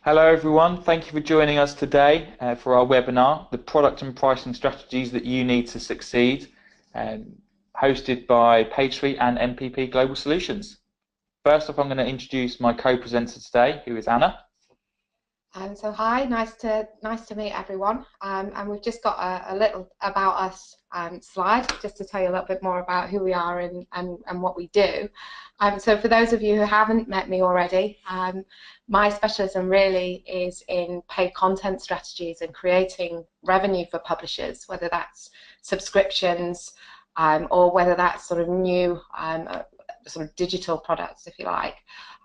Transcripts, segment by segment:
Hello everyone, thank you for joining us today for our webinar, The Product and Pricing Strategies That You Need to Succeed, hosted by PageSuite and MPP Global Solutions. First off, I'm going to introduce my co-presenter today, who is Anna. So hi, nice to meet everyone. And we've just got a little about us slide just to tell you a little bit more about who we are and what we do. So for those of you who haven't met me already, my specialism really is in paid content strategies and creating revenue for publishers, whether that's subscriptions or whether that's sort of new sort of digital products, if you like.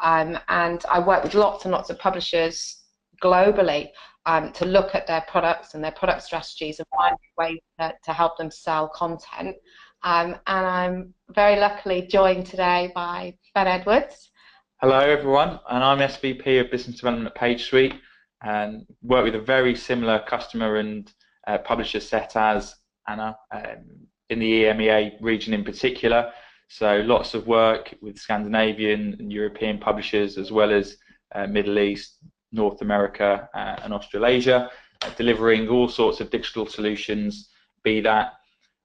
And I work with lots and lots of publishers globally to look at their products and their product strategies and find ways to help them sell content. And I'm very luckily joined today by Ben Edwards. Hello everyone, and I'm SVP of Business Development at PageSuite and work with a very similar customer and publisher set as Anna in the EMEA region in particular. So lots of work with Scandinavian and European publishers as well as Middle East, North America and Australasia, delivering all sorts of digital solutions, be that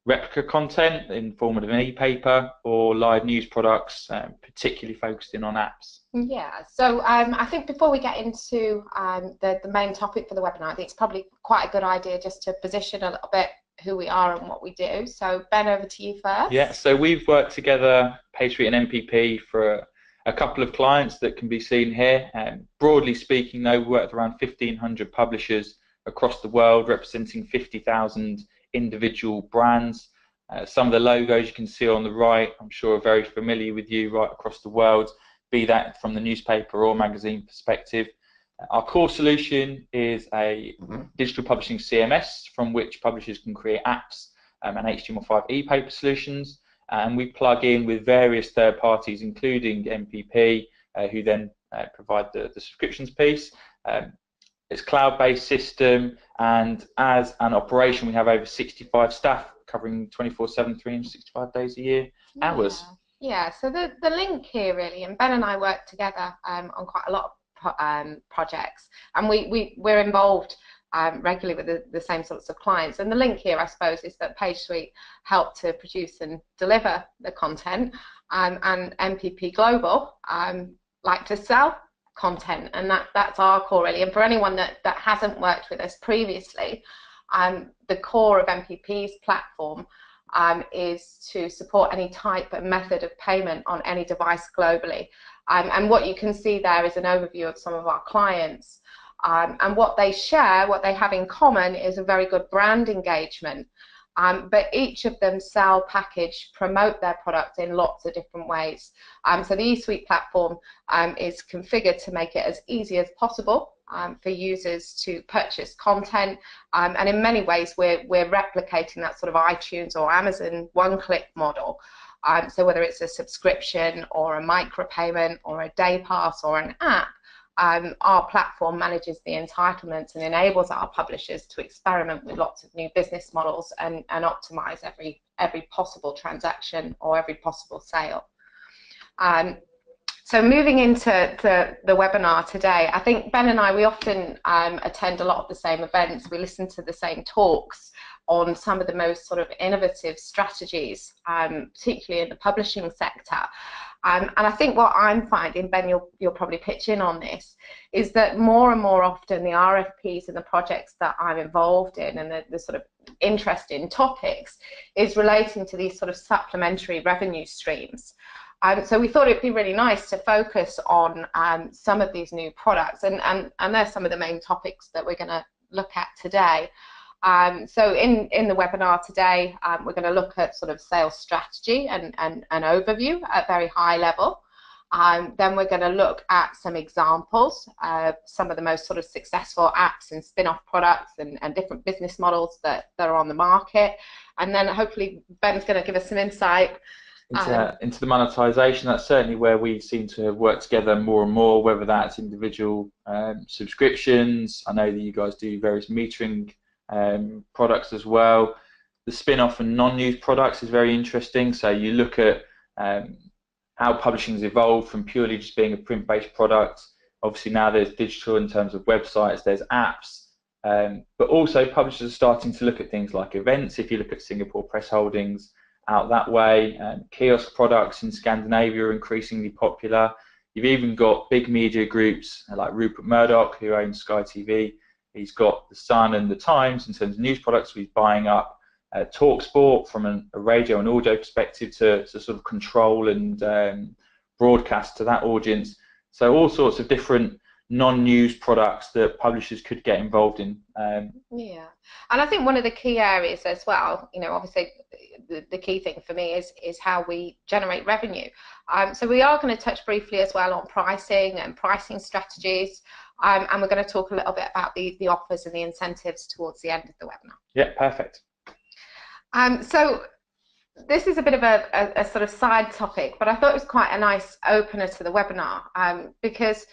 replica content in form of an e-paper or live news products, particularly focusing on apps. Yeah, so I think before we get into the main topic for the webinar, I think it's probably quite a good idea just to position a little bit who we are and what we do. So Ben, over to you first. Yeah, so we've worked together, PageSuite and MPP, for a couple of clients that can be seen here. Broadly speaking, though, we work with around 1,500 publishers across the world, representing 50,000 individual brands. Some of the logos you can see on the right, I'm sure are very familiar with you right across the world, be that from the newspaper or magazine perspective. Our core solution is a digital publishing CMS from which publishers can create apps and HTML5 e-paper solutions. And we plug in with various third parties, including MPP, who then provide the subscriptions piece. It's a cloud-based system, and as an operation, we have over 65 staff covering 24/7, 365 days a year, hours. Yeah, so the link here really, and Ben and I work together on quite a lot of projects, and we're involved regularly with the same sorts of clients. And the link here, I suppose, is that PageSuite helped to produce and deliver the content, and MPP Global like to sell content, and that's our core really. And for anyone that hasn't worked with us previously, the core of MPP's platform is to support any type and method of payment on any device globally. And what you can see there is an overview of some of our clients. And what they share, what they have in common, is a very good brand engagement. But each of them sell, package, promote their product in lots of different ways. So the eSuite platform is configured to make it as easy as possible for users to purchase content. And in many ways, we're replicating that sort of iTunes or Amazon one-click model. So whether it's a subscription or a micropayment or a day pass or an app, our platform manages the entitlements and enables our publishers to experiment with lots of new business models and optimize every possible transaction or every possible sale. So moving into the webinar today, I think Ben and I, we often attend a lot of the same events. We listen to the same talks on some of the most sort of innovative strategies, particularly in the publishing sector. And I think what I'm finding, Ben, you'll probably pitch in on this, is that more and more often the RFPs and the projects that I'm involved in and the sort of interesting topics is relating to these sort of supplementary revenue streams. So we thought it'd be really nice to focus on some of these new products, and they're some of the main topics that we're going to look at today. So in the webinar today, we're going to look at sort of sales strategy and an overview at a very high level. Then we're going to look at some examples of some of the most sort of successful apps and spin-off products and different business models that are on the market. And then hopefully Ben's going to give us some insight into the monetization. That's certainly where we seem to have worked together more and more, whether that's individual subscriptions. I know that you guys do various metering products as well. The spin-off and non-news products is very interesting. So you look at how publishing has evolved from purely just being a print-based product Obviously now there's digital in terms of websites, there's apps, but also publishers are starting to look at things like events. If you look at Singapore Press Holdings out that way, kiosk products in Scandinavia are increasingly popular. You've even got big media groups like Rupert Murdoch, who owns Sky TV. He's got The Sun and The Times in terms of news products. He's buying up TalkSport from a radio and audio perspective to sort of control and broadcast to that audience. So all sorts of different non-news products that publishers could get involved in. Yeah, and I think one of the key areas as well, obviously the key thing for me is how we generate revenue. So we are going to touch briefly as well on pricing and pricing strategies, and we're going to talk a little bit about the offers and the incentives towards the end of the webinar. Yeah, perfect. So this is a bit of a sort of side topic, but I thought it was quite a nice opener to the webinar, because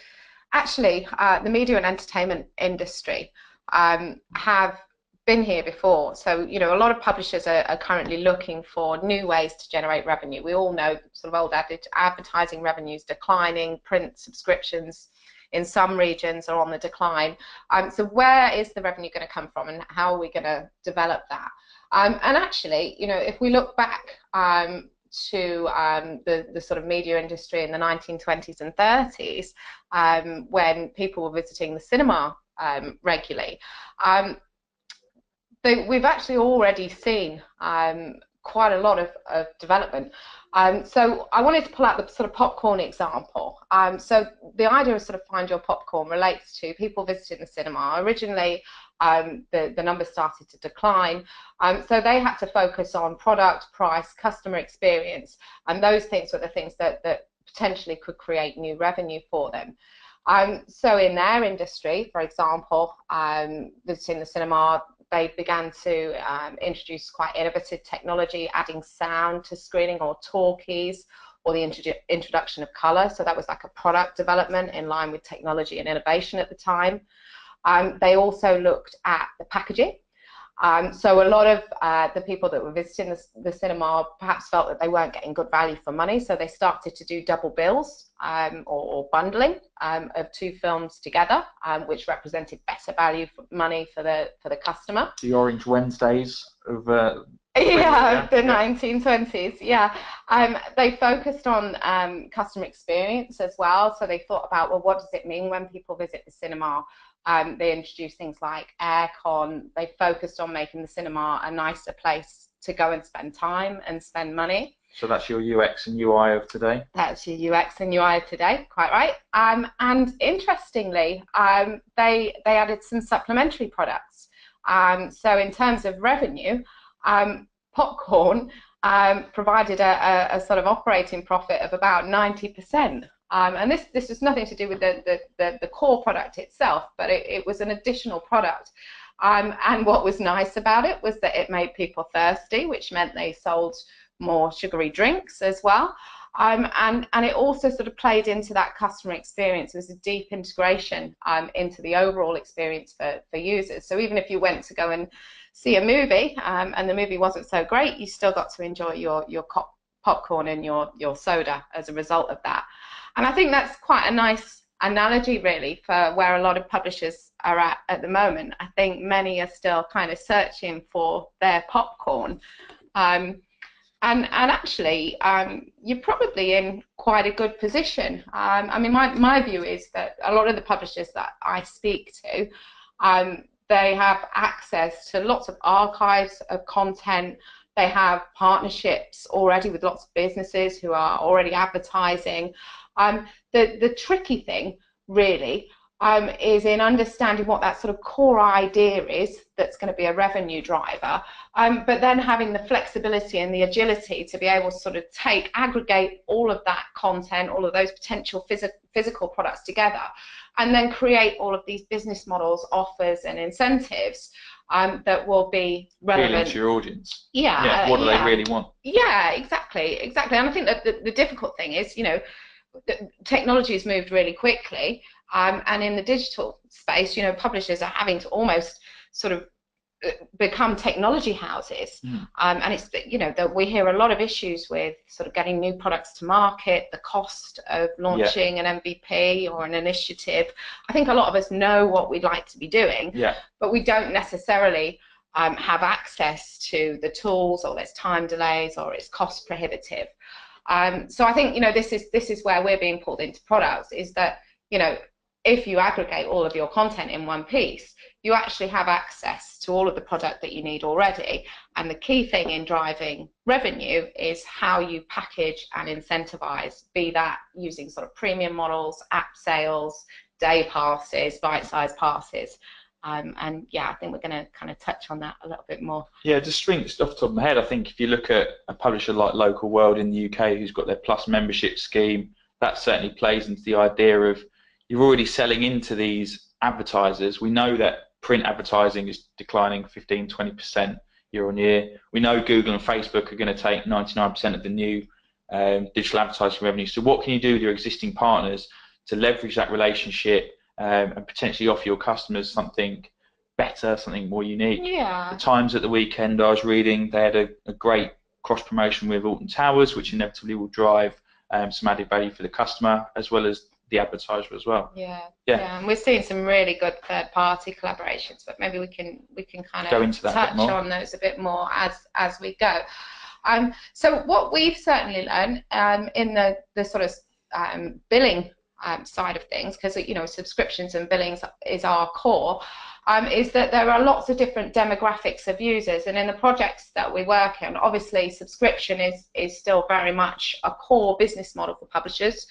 actually the media and entertainment industry have been here before. So, a lot of publishers are currently looking for new ways to generate revenue. We all know sort of old adage, advertising revenues declining, print subscriptions in some regions are on the decline. So where is the revenue going to come from, and how are we going to develop that? And actually, if we look back to the sort of media industry in the 1920s and 30s, when people were visiting the cinema regularly, we've actually already seen quite a lot of development. So I wanted to pull out the sort of popcorn example. So the idea of sort of find your popcorn relates to people visiting the cinema. Originally, the numbers started to decline, so they had to focus on product, price, customer experience, and those things were the things that potentially could create new revenue for them. So in their industry, for example, visiting the cinema, they began to introduce quite innovative technology, adding sound to screening or talkies, or the introduction of colour. So that was like a product development in line with technology and innovation at the time. They also looked at the packaging. So a lot of the people that were visiting the cinema perhaps felt that they weren't getting good value for money, so they started to do double bills or bundling of two films together, which represented better value for money for the customer. The Orange Wednesdays of the 1920s. Yeah, they focused on customer experience as well. So they thought about, well, what does it mean when people visit the cinema? They introduced things like aircon. They focused on making the cinema a nicer place to go and spend time and spend money. So that's your UX and UI of today? That's your UX and UI of today, quite right. And interestingly, they added some supplementary products. So in terms of revenue, popcorn provided a sort of operating profit of about 90%. And this has nothing to do with the core product itself, but it was an additional product. And what was nice about it was that it made people thirsty, which meant they sold more sugary drinks as well. And it also sort of played into that customer experience. It was a deep integration into the overall experience for users. So even if you went to go and see a movie and the movie wasn't so great, you still got to enjoy your popcorn and your soda as a result of that. And I think that's quite a nice analogy, really, for where a lot of publishers are at the moment. I think many are still kind of searching for their popcorn. And actually, you're probably in quite a good position. I mean, my view is that a lot of the publishers that I speak to, they have access to lots of archives of content. They have partnerships already with lots of businesses who are already advertising. The tricky thing, really, is in understanding what that sort of core idea is that's going to be a revenue driver, but then having the flexibility and the agility to be able to sort of aggregate all of that content, all of those potential physical products together, and then create all of these business models, offers, and incentives that will be relevant. Appealing to your audience. Yeah. What do they really want? Yeah, exactly. And I think that the difficult thing is, technology has moved really quickly, and in the digital space, publishers are having to almost sort of become technology houses, and it's, you know, that we hear a lot of issues with sort of getting new products to market, the cost of launching an MVP or an initiative. I think a lot of us know what we'd like to be doing, but we don't necessarily have access to the tools, or there's time delays, or it's cost prohibitive. So I think, you know, this is where we're being pulled into products, is that, you know, if you aggregate all of your content in one piece, you actually have access to all of the product that you need already. And the key thing in driving revenue is how you package and incentivize, be that using sort of premium models, app sales, day passes, bite-sized passes. And yeah, I think we're going to kind of touch on that a little bit more. Yeah, just strings off the top of my head, I think if you look at a publisher like Local World in the UK who's got their Plus membership scheme, that certainly plays into the idea of you're already selling into these advertisers. We know that print advertising is declining 15–20% year on year. We know Google and Facebook are going to take 99% of the new digital advertising revenue. So what can you do with your existing partners to leverage that relationship and potentially offer your customers something better, something more unique? Yeah. The Times at the weekend, I was reading, they had a great cross promotion with Alton Towers, which inevitably will drive some added value for the customer as well as the advertiser as well. Yeah, and we're seeing some really good third-party collaborations, but maybe we can kind of touch on those a bit more as we go. So what we've certainly learned in the sort of billing side of things, because, you know, subscriptions and billings is our core, is that there are lots of different demographics of users, and in the projects that we work on, obviously subscription is still very much a core business model for publishers.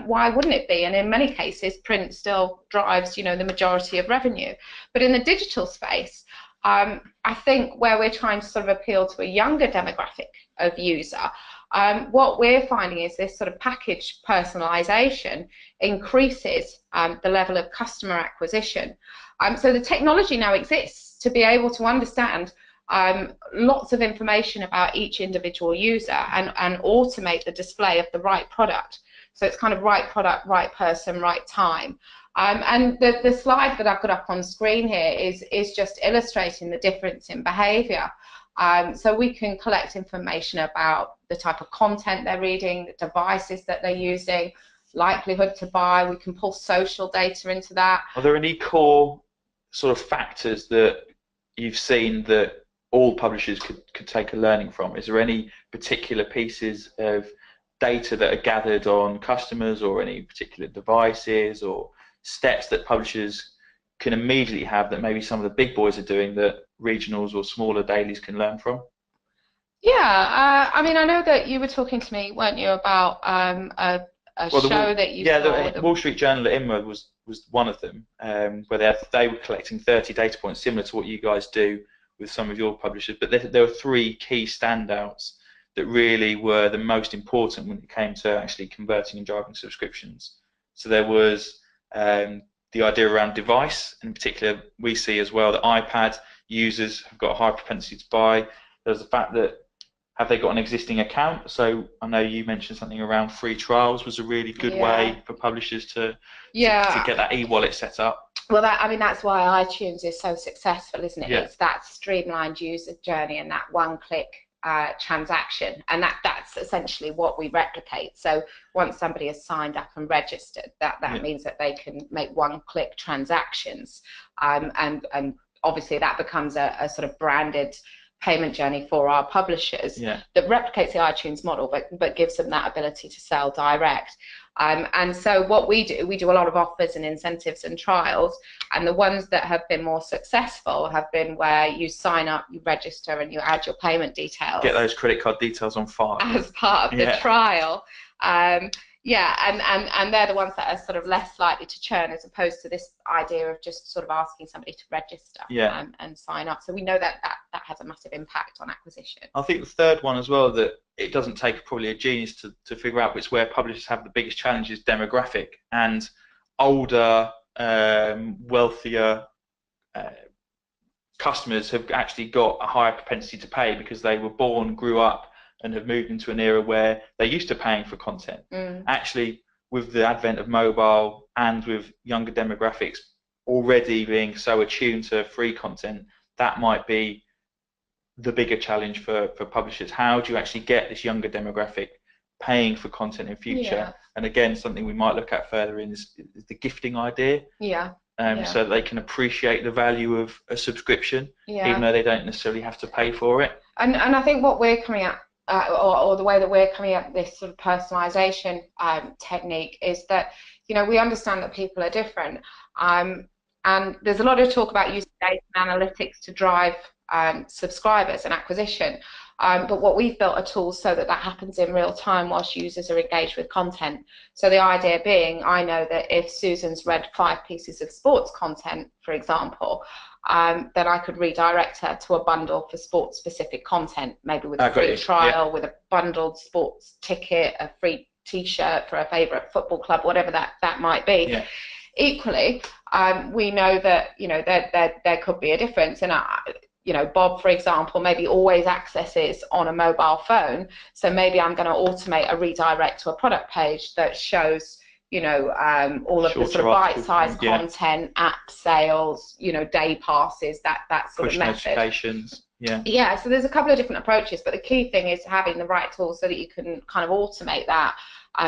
Why wouldn't it be? And in many cases, print still drives, you know, the majority of revenue. But in the digital space, I think where we're trying to sort of appeal to a younger demographic of user, what we're finding is this sort of package personalization increases the level of customer acquisition. So the technology now exists to be able to understand lots of information about each individual user and automate the display of the right product. So it's kind of right product, right person, right time. And the slide that I've got up on screen here is just illustrating the difference in behavior. So we can collect information about the type of content they're reading, the devices that they're using, likelihood to buy. We can pull social data into that. Are there any core sort of factors that you've seen that all publishers could take a learning from? Is there any particular pieces of data that are gathered on customers, or any particular devices or steps that publishers can immediately have that maybe some of the big boys are doing that regionals or smaller dailies can learn from? Yeah, I mean, I know that you were talking to me, weren't you, about a show that you saw? Yeah, the Wall Street Journal at IMRA was one of them, where they were collecting 30 data points, similar to what you guys do with some of your publishers. But there were three key standouts that really were the most important when it came to actually converting and driving subscriptions. So there was the idea around device, and in particular we see as well that iPad users have got a high propensity to buy. There's the fact that have they got an existing account? So I know you mentioned something around free trials was a really good way for publishers to get that e-wallet set up. Well, I mean, that's why iTunes is so successful, isn't it? Yeah. It's that streamlined user journey and that one-click transaction, and that's essentially what we replicate. So once somebody has signed up and registered, that means that they can make one-click transactions, and obviously that becomes a sort of branded payment journey for our publishers that replicates the iTunes model, but gives them that ability to sell direct. And so what we do a lot of offers and incentives and trials, and the ones that have been more successful have been where you sign up, you register, and you add your payment details. Get those credit card details on file. As part of the trial. And they're the ones that are sort of less likely to churn, as opposed to this idea of just sort of asking somebody to register and sign up. So we know that has a massive impact on acquisition. I think the third one as well, that it doesn't take probably a genius to figure out, but it's where publishers have the biggest challenge, is demographic. And older, wealthier customers have actually got a higher propensity to pay because they were born, grew up, and have moved into an era where they're used to paying for content. Actually, with the advent of mobile and with younger demographics already being so attuned to free content, that might be the bigger challenge for publishers. How do you actually get this younger demographic paying for content in future? Yeah. And again, something we might look at further in is the gifting idea. Yeah. So that they can appreciate the value of a subscription, Yeah. even though they don't necessarily have to pay for it. And I think what we're coming at, or the way that we're coming at this sort of personalization technique is that, you know, we understand that people are different. And there's a lot of talk about using data and analytics to drive subscribers and acquisition. But what we've built are tools so that that happens in real time whilst users are engaged with content. So the idea being, I know that if Susan's read 5 pieces of sports content, for example, then I could redirect her to a bundle for sports-specific content, maybe with a free trial, with a bundled sports ticket, a free T-shirt for a favourite football club, whatever that might be. Yeah. Equally, we know that, you know, there could be a difference. And you know, Bob, for example, maybe always accesses on a mobile phone. So maybe I'm going to automate a redirect to a product page that shows, you know, all of the sort of bite-sized content, app sales, you know, day passes, that sort of method. Push notifications. Yeah. Yeah. So there's a couple of different approaches, but the key thing is having the right tools so that you can kind of automate that.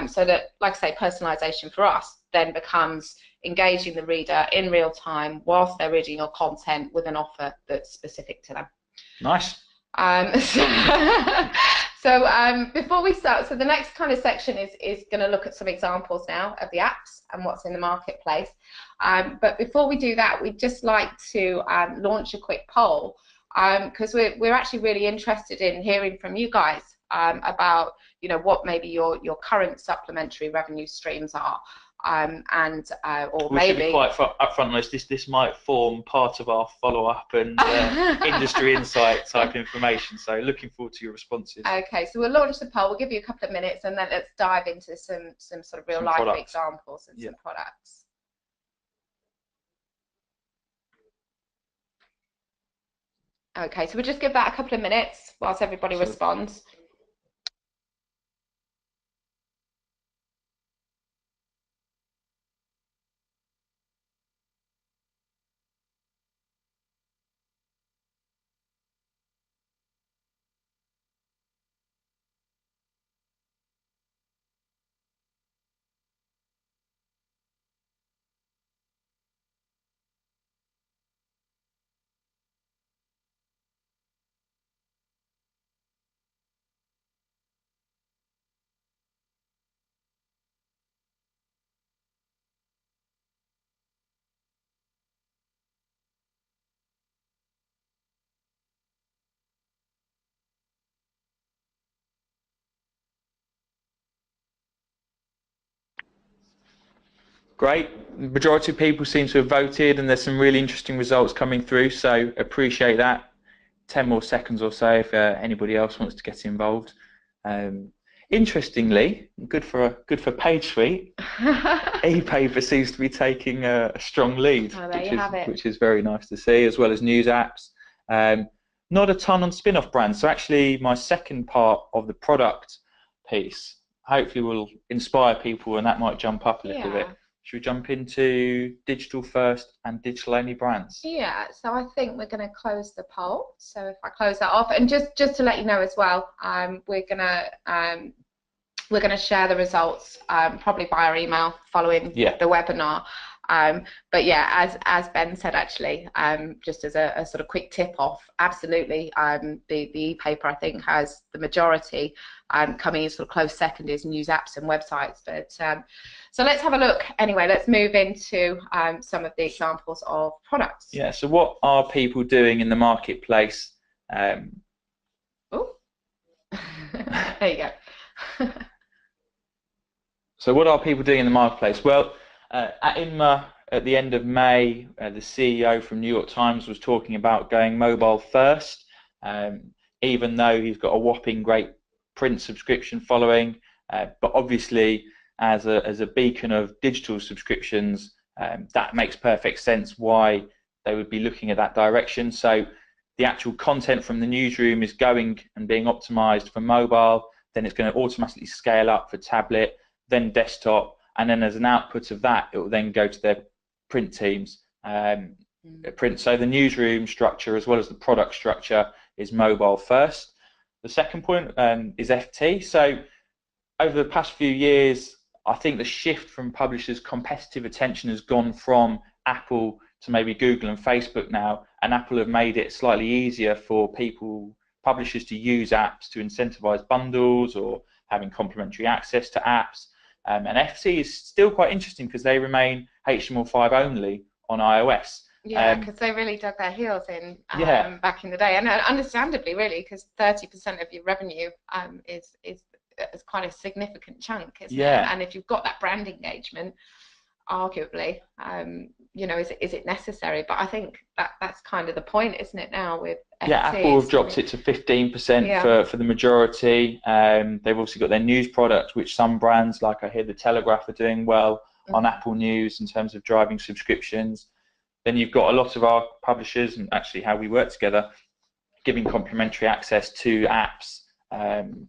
So that, like I say, personalization for us then becomes engaging the reader in real time whilst they're reading your content with an offer that's specific to them. Nice. So before we start, so the next kind of section is going to look at some examples now of the apps and what's in the marketplace. But before we do that, we'd just like to launch a quick poll, because we're actually really interested in hearing from you guys about, you know, what maybe your current supplementary revenue streams are. Or we maybe should be quite upfront on this might form part of our follow-up and industry insight type information, so looking forward to your responses. Okay, so we'll launch the poll, we'll give you a couple of minutes, and then let's dive into some sort of real life examples and some products. Okay, so we'll just give that a couple of minutes whilst everybody responds. Great. The majority of people seem to have voted, and there's some really interesting results coming through, so appreciate that. 10 more seconds or so if anybody else wants to get involved. Interestingly, good for PageSuite, e-paper seems to be taking a strong lead, which is very nice to see, as well as news apps. Not a ton on Spinoff brands, so actually my second part of the product piece hopefully will inspire people, and that might jump up a little bit. Should we jump into digital first and digital only brands? Yeah, so I think we're going to close the poll. So if I close that off, and just to let you know as well, we're going to share the results probably via email following the webinar. But yeah, as Ben said, actually, just as a sort of quick tip off, absolutely, the e-paper I think has the majority. Coming in sort of close second is news apps and websites. But so let's have a look. Anyway, let's move into some of the examples of products. Yeah. So what are people doing in the marketplace? Oh, there you go. So what are people doing in the marketplace? Well, at INMA at the end of May, the CEO from New York Times was talking about going mobile first, even though he's got a whopping great print subscription following, but obviously as a beacon of digital subscriptions, that makes perfect sense why they would be looking at that direction. So the actual content from the newsroom is going and being optimized for mobile, then it's going to automatically scale up for tablet, then desktop, and then as an output of that, it will then go to their print teams print. So the newsroom structure as well as the product structure is mobile first. The second point is FT. So over the past few years, I think the shift from publishers' competitive attention has gone from Apple to maybe Google and Facebook now, and Apple have made it slightly easier for publishers to use apps to incentivize bundles or having complementary access to apps. And FT is still quite interesting because they remain HTML5 only on iOS. Yeah, because they really dug their heels in back in the day, and understandably, really, because 30% of your revenue is quite a significant chunk, isn't it? And if you've got that brand engagement, arguably, is it necessary? But I think that's kind of the point, isn't it? Now with FT, Apple have dropped it to 15% for the majority. They've also got their news products, which some brands, like I hear the Telegraph, are doing well on Apple News in terms of driving subscriptions. Then you've got a lot of our publishers, and actually how we work together, giving complementary access to apps.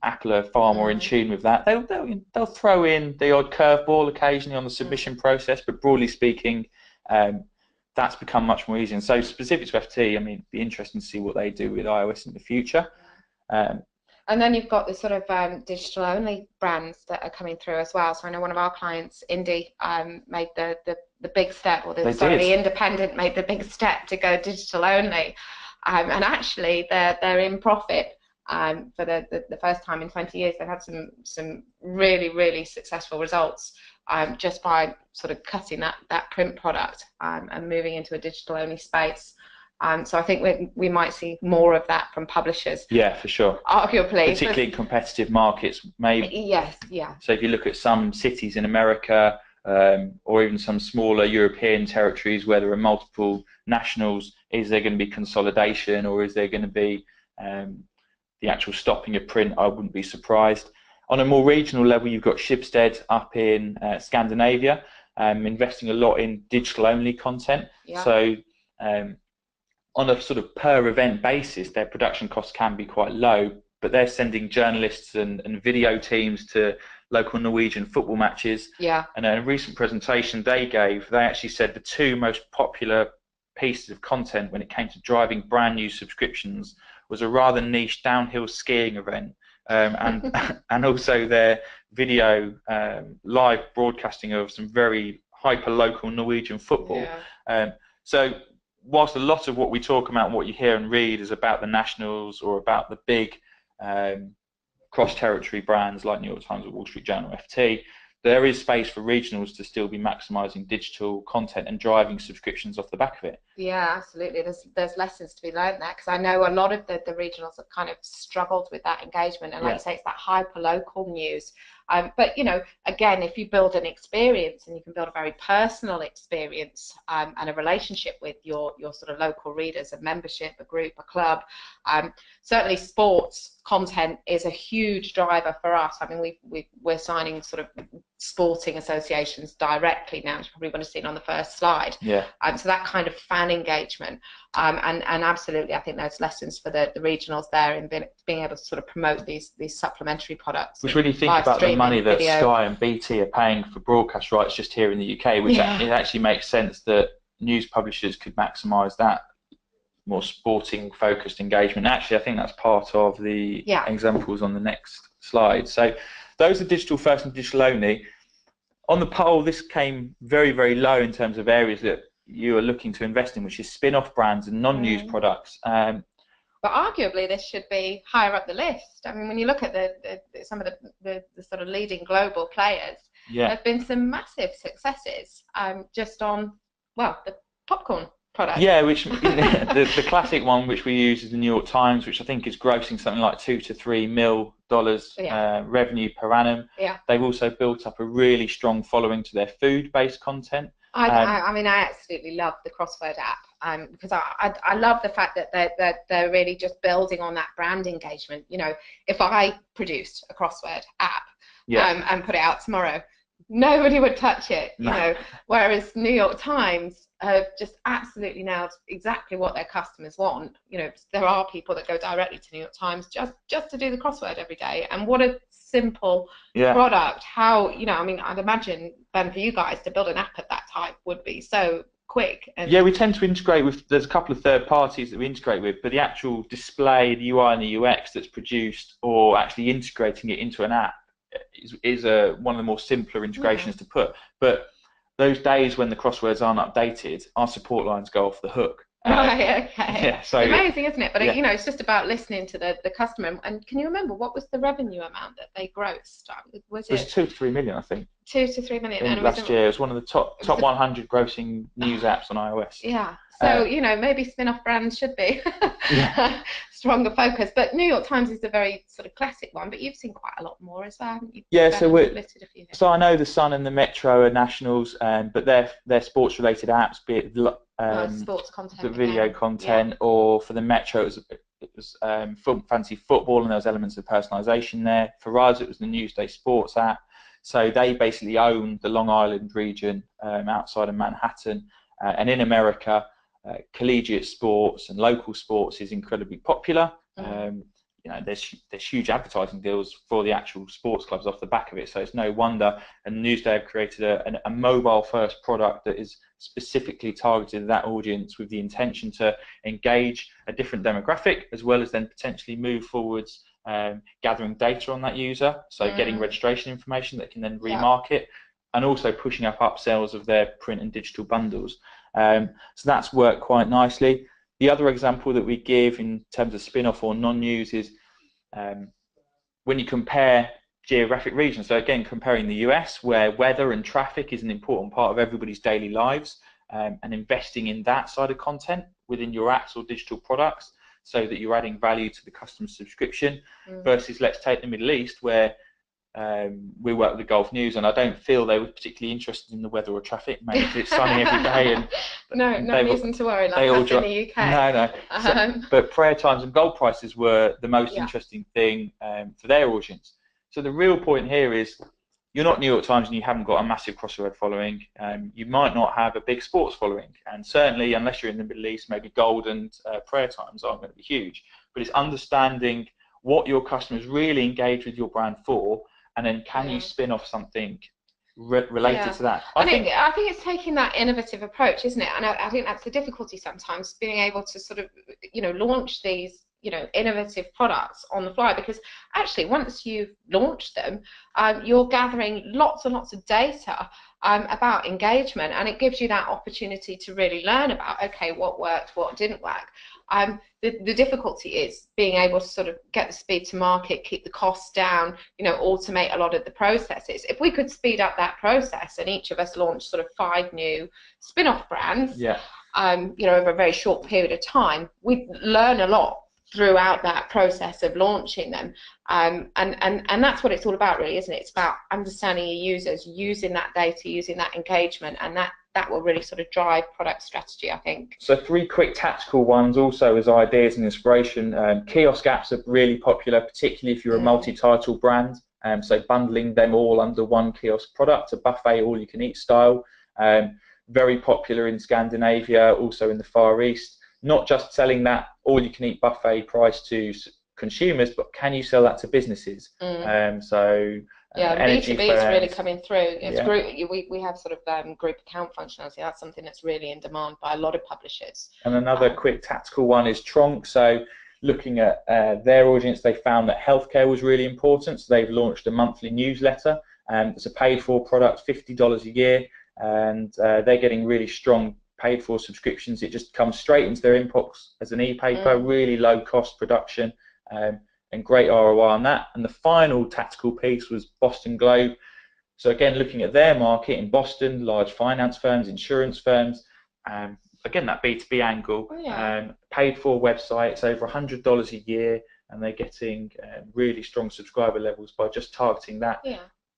Apple are far more in tune with that. They'll throw in the odd curveball occasionally on the submission process, but broadly speaking, that's become much more easy. And so specific to FT, I mean, it'd be interesting to see what they do with iOS in the future. And then you've got the sort of digital-only brands that are coming through as well. So I know one of our clients, Indie, made the big step, or the independent made the big step to go digital-only, and actually they're in profit for the first time in 20 years. They've had some really successful results just by sort of cutting that print product and moving into a digital-only space. So I think we might see more of that from publishers. Yeah, for sure. Arguably. Particularly in competitive markets, maybe. Yes, yeah. So if you look at some cities in America, or even some smaller European territories where there are multiple nationals, is there going to be consolidation, or is there going to be the actual stopping of print? I wouldn't be surprised. On a more regional level, you've got Schibsted up in Scandinavia, investing a lot in digital-only content. Yeah. So on a sort of per event basis, their production costs can be quite low, but they're sending journalists and video teams to local Norwegian football matches. Yeah. And in a recent presentation they gave, they actually said the two most popular pieces of content when it came to driving brand new subscriptions was a rather niche downhill skiing event, and also their video live broadcasting of some very hyper local Norwegian football. Yeah. So whilst a lot of what we talk about and what you hear and read is about the nationals or about the big cross-territory brands like New York Times or Wall Street Journal, FT, there is space for regionals to still be maximising digital content and driving subscriptions off the back of it. Yeah, absolutely. There's lessons to be learned there, because I know a lot of the regionals have kind of struggled with that engagement, and like you say, it's that hyper-local news. But again, if you build an experience and you can build a very personal experience and a relationship with your sort of local readers, a membership, a group, a club, certainly sports content is a huge driver for us. I mean, we're signing sort of sporting associations directly now, as you probably would have seen on the first slide. Yeah. So that kind of fan engagement, and absolutely, I think there's lessons for the regionals there in being able to sort of promote these supplementary products. Which really think about the money that Sky and BT are paying for broadcast rights just here in the UK, which it actually makes sense that news publishers could maximise that more sporting focused engagement. Actually, I think that's part of the examples on the next slide. So those are digital first and digital only. On the poll, this came very low in terms of areas that you are looking to invest in, which is spin-off brands and non-news products. But arguably, this should be higher up the list. I mean, when you look at some of the sort of leading global players, there have been some massive successes just on, well, the popcorn product. Yeah, which the classic one which we use is the New York Times, which I think is grossing something like $2 to $3 million revenue per annum. Yeah. They've also built up a really strong following to their food-based content. I mean, I absolutely love the crossword app because I love the fact that they're really just building on that brand engagement. If I produced a crossword app and put it out tomorrow, nobody would touch it. Whereas New York Times have just absolutely nailed exactly what their customers want. There are people that go directly to New York Times just to do the crossword every day, and what a simple product. How I mean, I'd imagine, Ben, for you guys to build an app of that type would be so quick. And yeah, we tend to integrate with, there's a couple of third parties that we integrate with, but the actual display, the UI and the UX that's produced, or actually integrating it into an app is one of the more simpler integrations to put. But those days when the crosswords aren't updated, our support lines go off the hook. Right, okay. Yeah, so amazing, isn't it? But yeah. you know, it's just about listening to the customer. And can you remember what was the revenue amount that they grossed? Was it was 2 to 3 million, I think. 2 to 3 million. And last year, it was one of the top 100 grossing news apps on iOS. Yeah. So you know, maybe spin-off brands should be stronger focus. But New York Times is a very sort of classic one. But you've seen quite a lot more as well, haven't you? Yeah. So listed a few here. So I know the Sun and the Metro are nationals, but they're sports-related apps, be it sports content, the video content, or for the Metro it was fancy football, and there was elements of personalisation there. For us, it was the Newsday Sports app. So they basically own the Long Island region outside of Manhattan, and in America, collegiate sports and local sports is incredibly popular. You know, there's huge advertising deals for the actual sports clubs off the back of it, so it's no wonder. And Newsday have created a mobile-first product that is specifically targeted at that audience with the intention to engage a different demographic, as well as then potentially move forwards, gathering data on that user, so getting registration information that can then remarket, and also pushing up upsells of their print and digital bundles. So that's worked quite nicely. The other example that we give in terms of spin-off or non-news is when you compare geographic regions. So again, comparing the US, where weather and traffic is an important part of everybody's daily lives, and investing in that side of content within your apps or digital products, so that you're adding value to the customer subscription, versus let's take the Middle East, where we work with the Gulf News, and I don't feel they were particularly interested in the weather or traffic, maybe because it's sunny every day. And no reason to worry like us in the UK. No. But prayer times and gold prices were the most interesting thing for their audience. So the real point here is, you're not New York Times and you haven't got a massive crossword following. You might not have a big sports following, and certainly unless you're in the Middle East, maybe gold and prayer times aren't going to be huge. But it's understanding what your customers really engage with your brand for, and then can you spin off something related to that? I think it's taking that innovative approach, isn't it? And I think that's the difficulty sometimes, being able to sort of, you know, launch these, you know, innovative products on the fly, because actually once you've launched them, you're gathering lots and lots of data about engagement, and it gives you that opportunity to really learn about, okay, what worked, what didn't work. The difficulty is being able to sort of get the speed to market, keep the costs down, you know, automate a lot of the processes. If we could speed up that process and each of us launch sort of 5 new spin-off brands, you know, over a very short period of time, we'd learn a lot throughout that process of launching them, and that's what it's all about, really, isn't it? It's about understanding your users, using that data, using that engagement, and that will really sort of drive product strategy, I think. So 3 quick tactical ones also as ideas and inspiration. Kiosk apps are really popular, particularly if you're a multi-title brand. So bundling them all under one kiosk product, a buffet all-you-can-eat style. Very popular in Scandinavia, also in the Far East. Not just selling that all-you-can-eat buffet price to consumers, but can you sell that to businesses? B2B is really coming through. It's we have sort of group account functionality. That's something that's really in demand by a lot of publishers. And another quick tactical one is Tronc. So looking at their audience, they found that healthcare was really important. So they've launched a monthly newsletter. It's a paid-for product, $50 a year, and they're getting really strong paid-for subscriptions. It just comes straight into their inbox as an e-paper, really low-cost production, and great ROI on that. And the final tactical piece was Boston Globe. So again, looking at their market in Boston, large finance firms, insurance firms, again, that B2B angle, paid-for website, it's over $100 a year, and they're getting really strong subscriber levels by just targeting that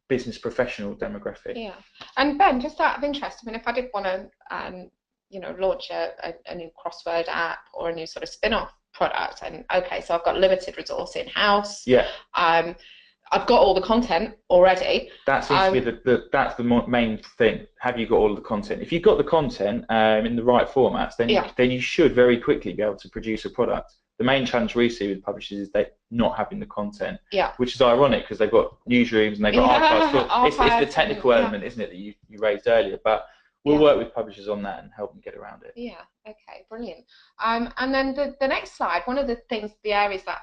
business professional demographic. Yeah. And Ben, just out of interest, I mean, if I did want to you know, launch a new crossword app or a new sort of spin-off product, and okay, so I've got limited resource in-house. I've got all the content already. That seems to be that's the main thing. Have you got all of the content? If you've got the content in the right formats, then you should very quickly be able to produce a product. The main challenge we see with publishers is they not having the content, which is ironic because they've got newsrooms and they've got archives. It's the technical element, isn't it, that you raised earlier. But we'll work with publishers on that and help them get around it. Yeah, okay, brilliant. And then the next slide, one of the things, the areas that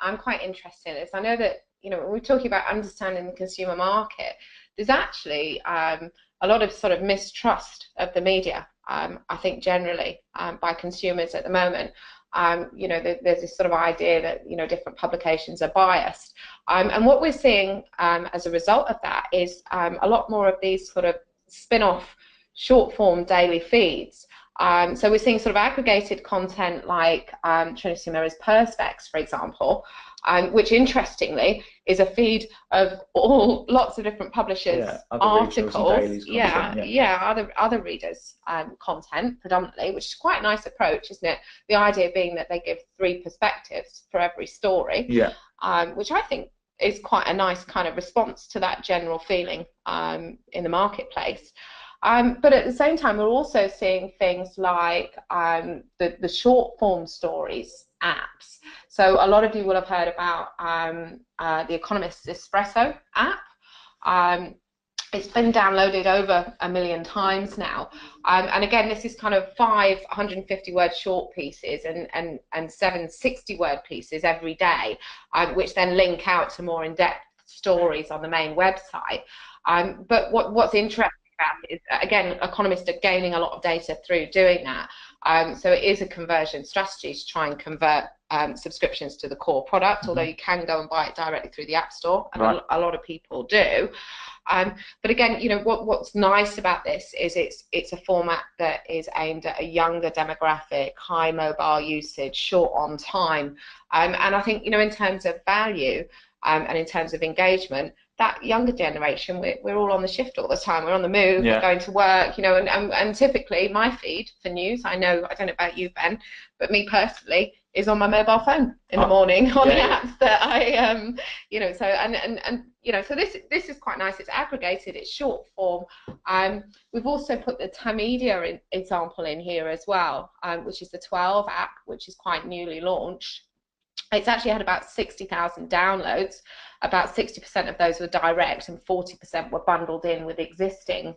I'm quite interested in is, I know that, you know, when we're talking about understanding the consumer market, there's actually a lot of sort of mistrust of the media, I think generally, by consumers at the moment. You know, there's this sort of idea that, you know, different publications are biased. And what we're seeing as a result of that is a lot more of these sort of spin-off short-form daily feeds. So we're seeing sort of aggregated content like Trinity Mirror's Perspex, for example, which interestingly is a feed of lots of different publishers' articles, other readers' content predominantly, which is quite a nice approach, isn't it? The idea being that they give 3 perspectives for every story, which I think is quite a nice kind of response to that general feeling in the marketplace. But at the same time, we're also seeing things like the short form stories apps. So a lot of you will have heard about the Economist's Espresso app. It's been downloaded over 1 million times now. And again, this is kind of 5 150-word short pieces and 7 60-word pieces every day, which then link out to more in-depth stories on the main website. But what's interesting about it is, again, economists are gaining a lot of data through doing that. So it is a conversion strategy to try and convert subscriptions to the core product, although you can go and buy it directly through the App Store, and a lot of people do. But again, you know, what's nice about this is it's a format that is aimed at a younger demographic, high mobile usage, short on time, and I think, you know, in terms of value and in terms of engagement, that younger generation, we're all on the shift all the time. We're on the move, we're going to work, you know, and typically my feed for news, I don't know about you, Ben, but me personally, is on my mobile phone in the morning on the apps that I, you know, so and you know, so this is quite nice. It's aggregated, it's short form. We've also put the Tamedia example in here as well, which is the 12 app, which is quite newly launched. It's actually had about 60,000 downloads. About 60% of those were direct and 40% were bundled in with existing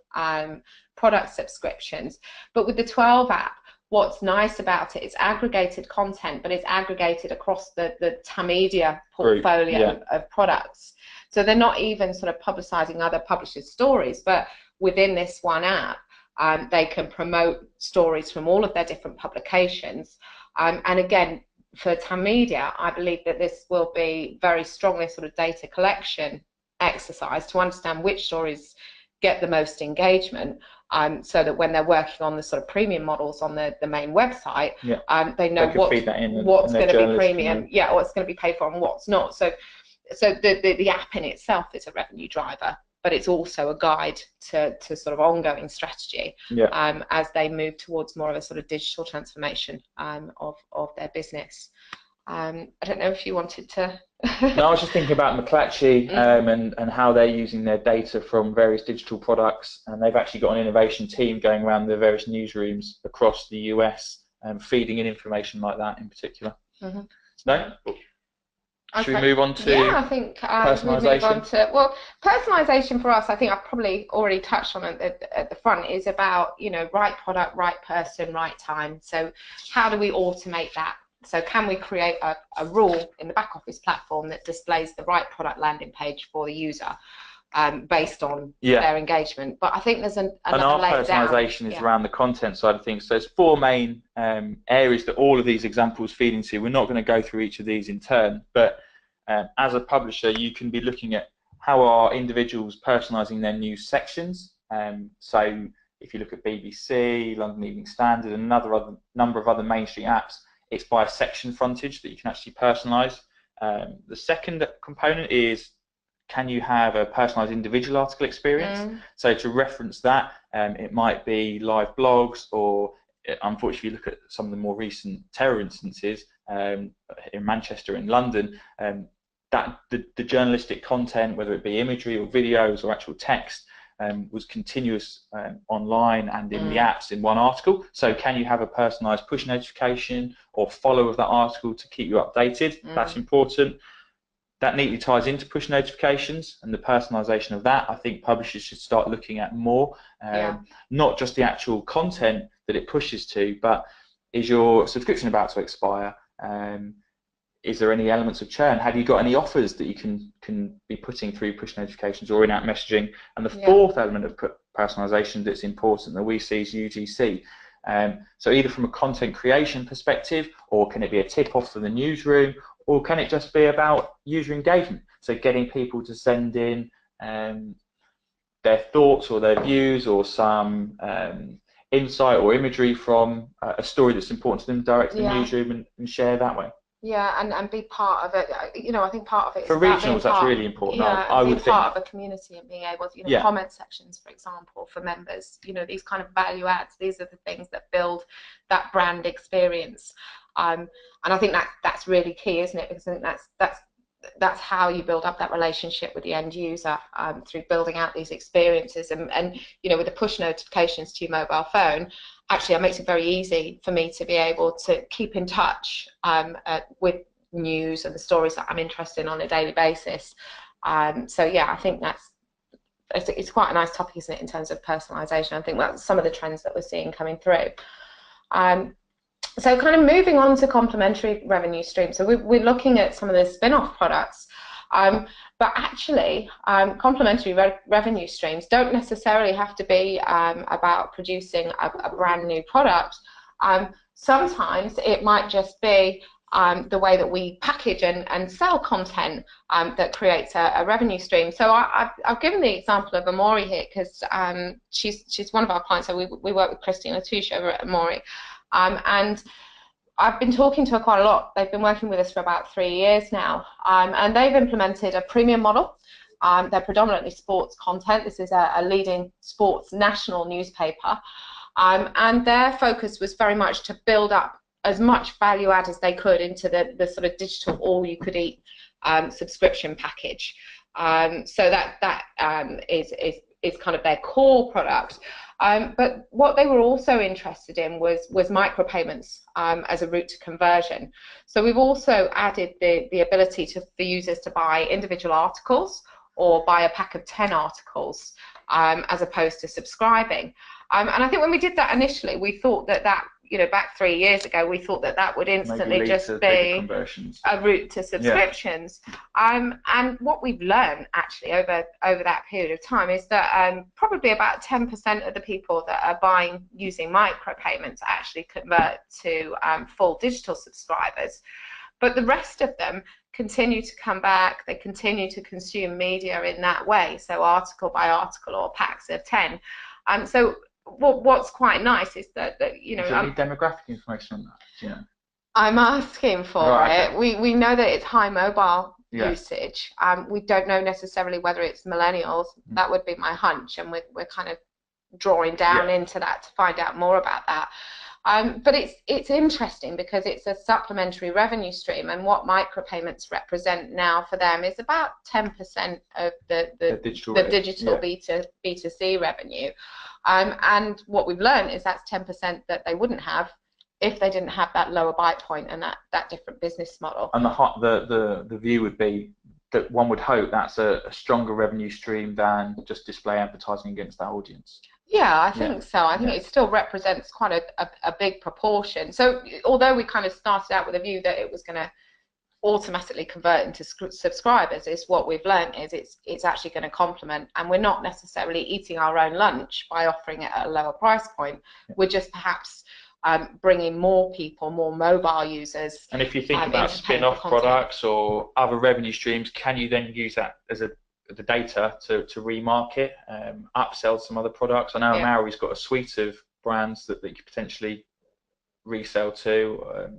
product subscriptions. But with the 12 app, what's nice about it, it's aggregated content, but it's aggregated across the Tamedia portfolio of products. So they're not even sort of publicizing other publishers' stories, but within this one app, they can promote stories from all of their different publications. And again, for Tamedia, I believe that this will be very strongly sort of data collection exercise to understand which stories get the most engagement, so that when they're working on the sort of premium models on the main website, they know what's going to be premium, what's going to be paid for and what's not. So the app in itself is a revenue driver, but it's also a guide to sort of ongoing strategy as they move towards more of a sort of digital transformation of their business. I don't know if you wanted to... No, I was just thinking about McClatchy and how they're using their data from various digital products, and they've actually got an innovation team going around the various newsrooms across the US and feeding in information like that in particular. No? Should we move on to I think personalisation? Well, personalisation for us, I think I've probably already touched on it at the front, is about, you know, right product, right person, right time. So how do we automate that? So can we create a rule in the back office platform that displays the right product landing page for the user based on their engagement? But I think there's another layer down. And our personalisation is around the content side of things. So there's 4 main areas that all of these examples feed into. We're not going to go through each of these in turn, but as a publisher, you can be looking at how are individuals personalising their news sections. So if you look at BBC, London Evening Standard, and another number of other mainstream apps, it's by a section frontage that you can actually personalise. The second component is, can you have a personalised individual article experience? So to reference that, it might be live blogs, or unfortunately, if you look at some of the more recent terror instances in Manchester and London, that the journalistic content, whether it be imagery or videos or actual text, was continuous online and in the apps in one article. So can you have a personalised push notification or follow of that article to keep you updated? That's important. That neatly ties into push notifications and the personalization of that. I think publishers should start looking at more, not just the actual content that it pushes to, but is your subscription about to expire? Is there any elements of churn? Have you got any offers that you can be putting through push notifications or in-app messaging? And the fourth element of personalization that's important that we see is UGC. So either from a content creation perspective, or can it be a tip-off for the newsroom, or can it just be about user engagement? So getting people to send in their thoughts or their views or some insight or imagery from a story that's important to them direct to the newsroom and share that way. Yeah, and be part of it. You know, I think part of it is for regionals. That's really important. Yeah, I would being part of a community and being able to, comment sections, for example, for members. You know, these kind of value adds. These are the things that build that brand experience. And I think that's really key, isn't it? Because I think that's how you build up that relationship with the end user, through building out these experiences. And you know, with the push notifications to your mobile phone, actually it makes it very easy for me to be able to keep in touch with news and the stories that I'm interested in on a daily basis. So yeah, I think it's quite a nice topic, isn't it, in terms of personalization. I think that's some of the trends that we're seeing coming through. So kind of moving on to complementary revenue streams. So we're looking at some of the spin-off products, but actually complementary revenue streams don't necessarily have to be about producing a brand new product. Sometimes it might just be the way that we package and sell content that creates a revenue stream. So I've given the example of Amori here because she's one of our clients. So we work with Christine Latouche over at Amori. And I've been talking to her quite a lot. They've been working with us for about 3 years now, and they've implemented a premium model. They're predominantly sports content. This is a leading sports national newspaper, and their focus was very much to build up as much value add as they could into the sort of digital all-you-could-eat subscription package. So that is kind of their core product. But what they were also interested in was micropayments as a route to conversion. So we've also added the ability for users to buy individual articles or buy a pack of 10 articles as opposed to subscribing. And I think when we did that initially, we thought that back 3 years ago, we thought that would instantly just be a route to subscriptions. And what we've learned actually over that period of time is that probably about 10% of the people that are buying using micropayments actually convert to full digital subscribers. But the rest of them continue to come back. They continue to consume media in that way, so article by article or packs of 10. So what's quite nice is that you know, any demographic information on that? Yeah. I'm asking for it. Okay. We know that it's high mobile usage. We don't know necessarily whether it's millennials. That would be my hunch, and we're kind of drawing down into that to find out more about that. But it's interesting because it's a supplementary revenue stream, and what micropayments represent now for them is about 10% of the digital B2C revenue. And what we've learned is that's 10% that they wouldn't have if they didn't have that lower bite point and that different business model. And the view would be that one would hope that's a stronger revenue stream than just display advertising against that audience. Yeah, I think so. I think it still represents quite a big proportion. So although we kind of started out with a view that it was going to automatically convert into subscribers, is what we've learned is it's actually going to complement, and we're not necessarily eating our own lunch by offering it at a lower price point. We're just perhaps bringing more people, more mobile users. And if you think about spin-off products or other revenue streams, can you then use that as the data to remarket, upsell some other products? I know Maori's got a suite of brands that you could potentially resell to,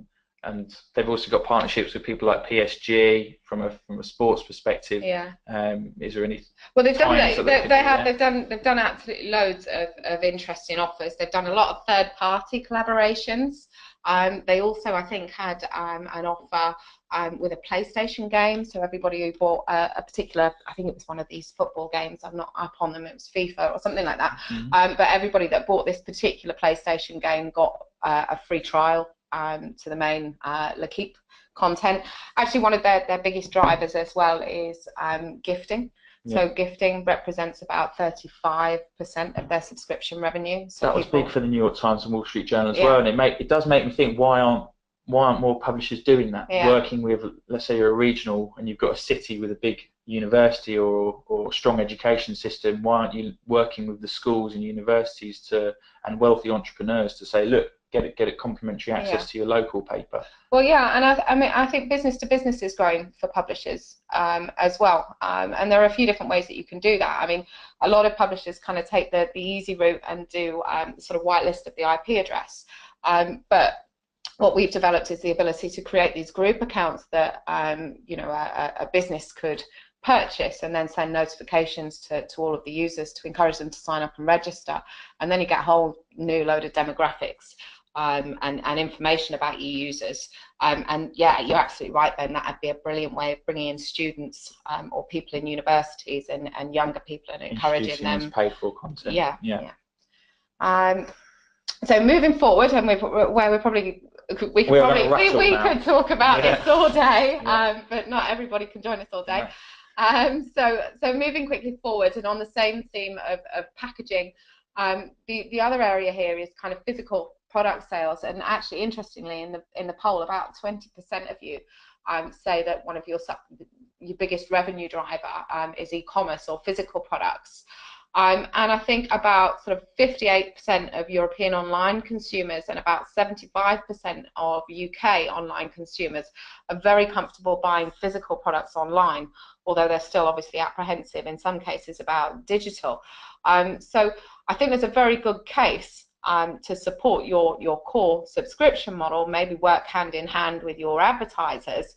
and they've also got partnerships with people like PSG from a sports perspective. Yeah. Is there any? Well, they've done absolutely loads of interesting offers. They've done a lot of third-party collaborations. They also, I think, had an offer with a PlayStation game. So everybody who bought a particular, I think it was one of these football games, I'm not up on them, it was FIFA or something like that. But everybody that bought this particular PlayStation game got a free trial to the main L'Equipe content. Actually, one of their biggest drivers as well is gifting. So gifting represents about 35% of their subscription revenue. So that was big for the New York Times and Wall Street Journal as well, and it does make me think, why aren't more publishers doing that? Working with, let's say you're a regional and you've got a city with a big university or strong education system, why aren't you working with the schools and universities and wealthy entrepreneurs to say, look, get it complimentary access to your local paper? Well, yeah, and I mean, I think business to business is growing for publishers as well, and there are a few different ways that you can do that. I mean, a lot of publishers kind of take the easy route and do sort of whitelist of the IP address, but what we've developed is the ability to create these group accounts that you know, a business could purchase and then send notifications to all of the users to encourage them to sign up and register, and then you get a whole new load of demographics and information about your users. And yeah, you're absolutely right, Ben, that would be a brilliant way of bringing in students or people in universities and younger people and encouraging them. Paid for content. So moving forward, and we could talk about this all day, but not everybody can join us all day. So moving quickly forward, and on the same theme of packaging, the other area here is kind of physical product sales, and actually, interestingly, in the poll, about 20% of you say that one of your biggest revenue driver is e-commerce or physical products. And I think about sort of 58% of European online consumers and about 75% of UK online consumers are very comfortable buying physical products online, although they're still obviously apprehensive in some cases about digital. So I think there's a very good case to support your core subscription model, maybe work hand in hand with your advertisers,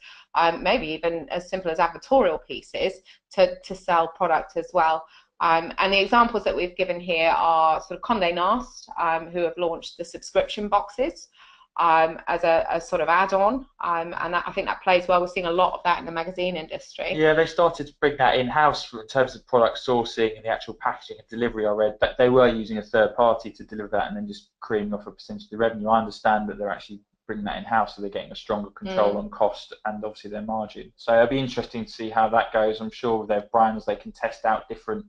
maybe even as simple as advertorial pieces to sell product as well. And the examples that we've given here are sort of Condé Nast, who have launched the subscription boxes as a sort of add-on, and I think that plays well. We're seeing a lot of that in the magazine industry. Yeah, they started to bring that in-house in terms of product sourcing and the actual packaging and delivery, I read, but they were using a third party to deliver that and then just creaming off a percentage of the revenue. I understand that they're actually bringing that in-house, so they're getting a stronger control on cost and obviously their margin. So it'll be interesting to see how that goes. I'm sure with their brands they can test out different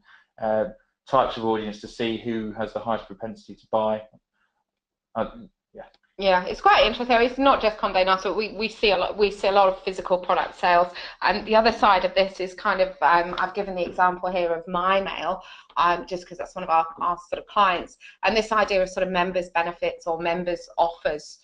types of audience to see who has the highest propensity to buy. Yeah, it's quite interesting. It's not just Condé Nast, but we see a lot of physical product sales. And the other side of this is kind of I've given the example here of MyMail, just because that's one of our sort of clients, and this idea of sort of members benefits or members offers,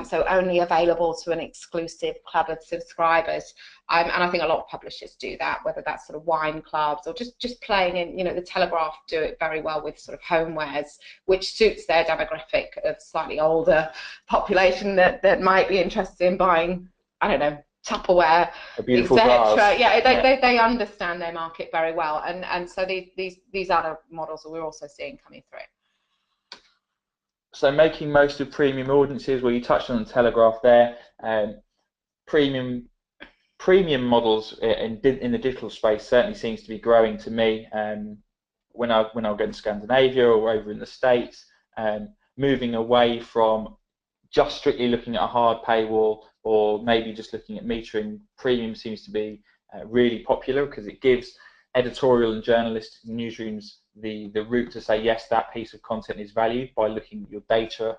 so only available to an exclusive club of subscribers. And I think a lot of publishers do that, whether that's sort of wine clubs or just playing in, you know, the Telegraph do it very well with sort of homewares, which suits their demographic of slightly older population that might be interested in buying, I don't know, Tupperware, etc. Yeah, they understand their market very well, and so these other models that we're also seeing coming through. So making most of premium audiences, well, you touched on the Telegraph there. Premium models in the digital space certainly seems to be growing to me. When I go to Scandinavia or over in the States, moving away from just strictly looking at a hard paywall or maybe just looking at metering, premium seems to be really popular because it gives editorial and journalists in newsrooms the route to say, yes, that piece of content is valued by looking at your data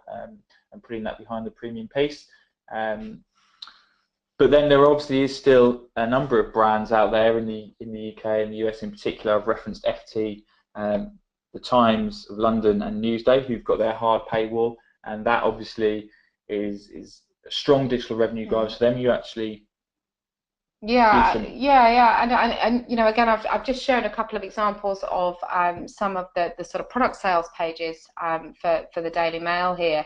and putting that behind the premium piece. But then there obviously is still a number of brands out there in the UK and the US in particular. I've referenced FT, the Times of London and Newsday, who've got their hard paywall, and that obviously is a strong digital revenue drive for them. You actually and you know, again, I've just shown a couple of examples of some of the sort of product sales pages for the Daily Mail here,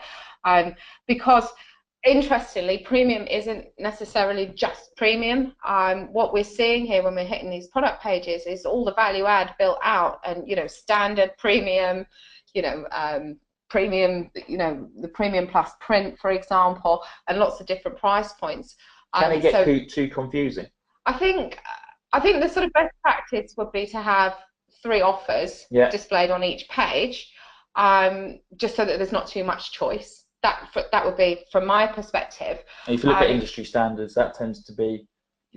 because interestingly, premium isn't necessarily just premium. What we're seeing here when we're hitting these product pages is all the value add built out, and you know, standard, premium, you know, premium, you know, the premium plus print, for example, and lots of different price points. Can it get too confusing? I think the sort of best practice would be to have 3 offers displayed on each page, just so that there's not too much choice. that would be from my perspective. And if you look at industry standards, that tends to be,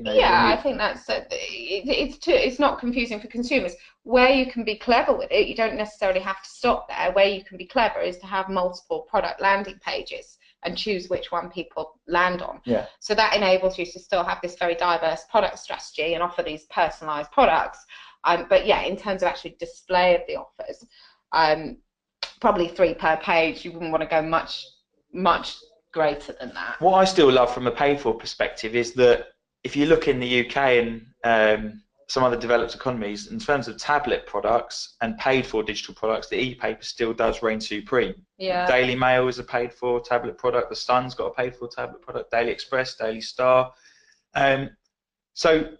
I think that's it's not confusing for consumers. Where you can be clever with it, you don't necessarily have to stop there. Where you can be clever is to have multiple product landing pages and choose which one people land on. Yeah. So that enables you to still have this very diverse product strategy and offer these personalized products. But yeah, in terms of actually display of the offers, probably 3 per page. You wouldn't want to go much greater than that. What I still love from a paid for perspective is that if you look in the UK and some other developed economies, in terms of tablet products and paid for digital products, the e-paper still does reign supreme. Yeah. Daily Mail is a paid for tablet product, the Sun's got a paid for tablet product, Daily Express, Daily Star. So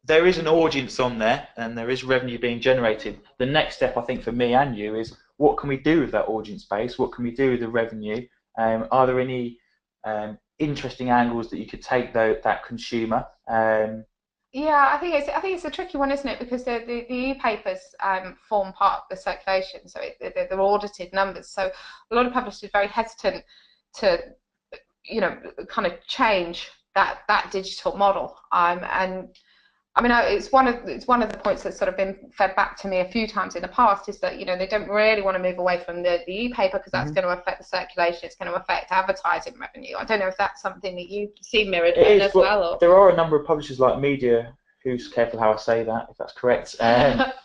there is an audience on there and there is revenue being generated. The next step, I think, for me and you is what can we do with that audience base? What can we do with the revenue? Are there any interesting angles that you could take that consumer? Yeah, I think it's a tricky one, isn't it? Because the e-papers form part of the circulation, so they're audited numbers. So a lot of publishers are very hesitant to, kind of change that digital model. And I mean, it's one of the points that's sort of been fed back to me a few times in the past is that they don't really want to move away from the e-paper because that's going to affect the circulation. It's going to affect advertising revenue. I don't know if that's something that you see mirrored as well. Or... There are a number of publishers like Media, who's careful how I say that, if that's correct,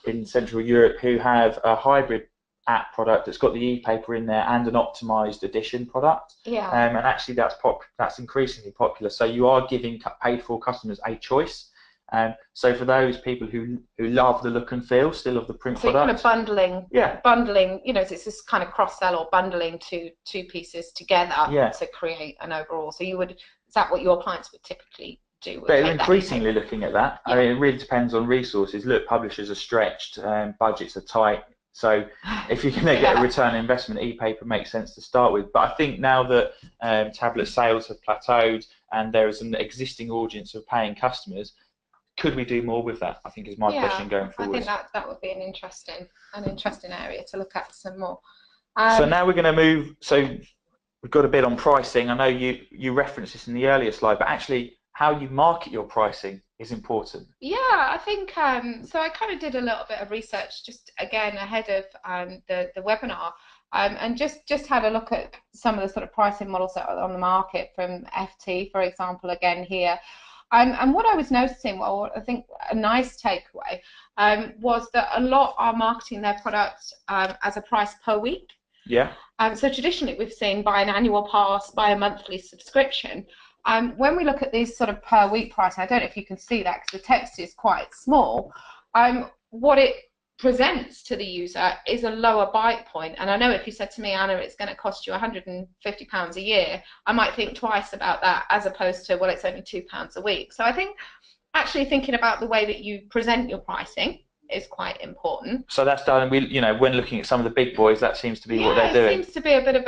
in Central Europe, who have a hybrid app product that's got the e-paper in there and an optimized edition product. Yeah. And actually, that's increasingly popular. So you are giving paid for customers a choice. So for those people who love the look and feel still of the print product, kind of bundling, it's this kind of cross sell or bundling two pieces together to create an overall. So is that what your clients would typically do? They're increasingly looking at that. Yeah. I mean, it really depends on resources. Look, publishers are stretched, budgets are tight. So if you're going to get a return on investment, e-paper makes sense to start with. But I think now that tablet sales have plateaued and there is an existing audience of paying customers, could we do more with that? I think is my question going forward. I think that would be an interesting area to look at some more. So now we're going to move. So we've got a bit on pricing. I know you referenced this in the earlier slide, but actually how you market your pricing is important. Yeah, I think so. I kind of did a little bit of research just again ahead of the webinar, and just had a look at some of the sort of pricing models that are on the market from FT, for example, again here. And what I was noticing, well, I think a nice takeaway was that a lot are marketing their products as a price per week. Yeah. So traditionally we've seen buy an annual pass, buy a monthly subscription. When we look at these sort of per week pricing, I don't know if you can see that because the text is quite small. What it presents to the user is a lower bite point, and I know if you said to me, Anna, it's going to cost you £150 a year, I might think twice about that as opposed to, well, it's only £2 a week. So I think actually thinking about the way that you present your pricing is quite important. So that's done. When looking at some of the big boys, that seems to be what they're doing. It seems to be a bit of